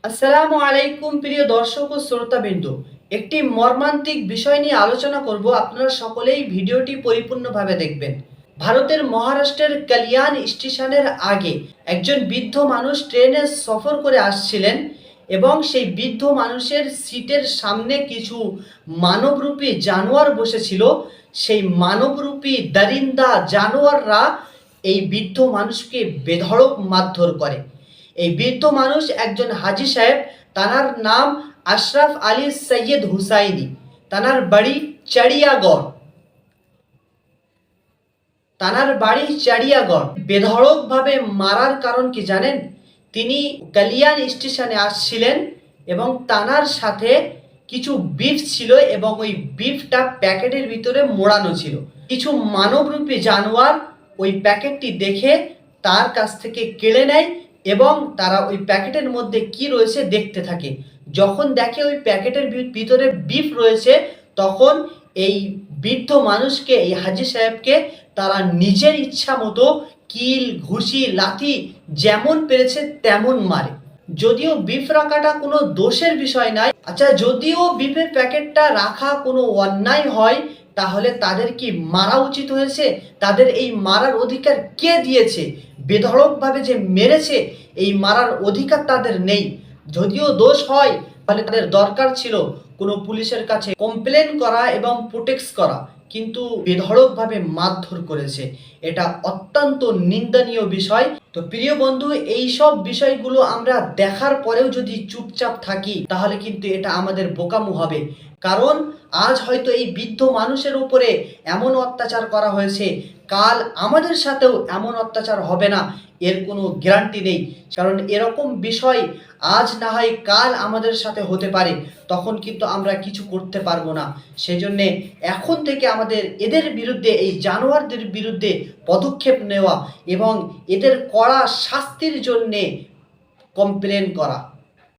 আসসালামু আলাইকুম প্রিয় দর্শক ও শ্রোতাবৃন্দ। একটি মর্মান্তিক বিষয় নিয়ে আলোচনা করব, আপনারা সকলেই ভিডিওটি পরিপূর্ণভাবে দেখবেন। ভারতের মহারাষ্ট্রের কল্যাণ স্টেশনের আগে একজন বৃদ্ধ মানুষ ট্রেনে সফর করে আসছিলেন এবং সেই বৃদ্ধ মানুষের সিটের সামনে কিছু মানবরূপী জানোয়ার বসেছিল। সেই মানবরূপী দারিন্দা জানোয়াররা এই বৃদ্ধ মানুষকে বেধড়ক মারধর করে। এই বৃদ্ধ মানুষ একজন হাজী সাহেব, তানার নাম আশরাফ আলী সৈয়দ হুসাইনি, তানার বাড়ি চাড়িয়াগড়। বেধড়কভাবে মারার কারণ কি জানেন? তিনি কল্যাণ স্টেশনে আসছিলেন এবং তানার সাথে কিছু বিফ ছিল এবং ওই বিফটা প্যাকেটের ভিতরে মোড়ানো ছিল। কিছু মানবরূপী জানোয়ার ওই প্যাকেটটি দেখে তার কাছ থেকে কেড়ে নেয় এবং তারা ওই প্যাকেটের মধ্যে কি রয়েছে দেখতে থাকে। যখন দেখে ওই প্যাকেটের ভিতরে বিফ রয়েছে, তখন এই বৃদ্ধ মানুষকে, এই হাজী সাহেবকে তারা নিজের ইচ্ছা মতো কিল, ঘুষি, লাথি যেমন পেরেছে তেমন মারে। যদিও বিফ রাখাটা কোনো দোষের বিষয় নয়, আচ্ছা যদিও বিফের প্যাকেটটা রাখা কোনো অন্যায় হয়, তাহলে তাদের কি মারা উচিত হয়েছে? তাদের এই মারার অধিকার কে দিয়েছে? বেধড়কভাবে যে মেরেছে, এই মারার অধিকার তাদের নেই। যদিও দোষ হয়, তাহলে তাদের দরকার ছিল কোনো পুলিশের কাছে কমপ্লেন করা এবং প্রোটেক্ট করা, কিন্তু বেধড়কভাবে মারধর করেছে। এটা অত্যন্ত নিন্দনীয় বিষয়। তো প্রিয় বন্ধু, এই সব বিষয়গুলো আমরা দেখার পরেও যদি চুপচাপ থাকি, তাহলে কিন্তু এটা আমাদের বোকামো হবে। কারণ আজ হয়তো এই বৃদ্ধ মানুষের উপরে এমন অত্যাচার করা হয়েছে, কাল আমাদের সাথেও এমন অত্যাচার হবে না এর কোনো গ্যারান্টি নেই। কারণ এরকম বিষয় আজ না হয় কাল আমাদের সাথে হতে পারে, তখন কিন্তু আমরা কিছু করতে পারবো না। সেজন্যে এখন থেকে আমাদের এদের বিরুদ্ধে, এই জানোয়ারদের বিরুদ্ধে পদক্ষেপ নেওয়া এবং এদের কড়া শাস্তির জন্যে কমপ্লেন করা।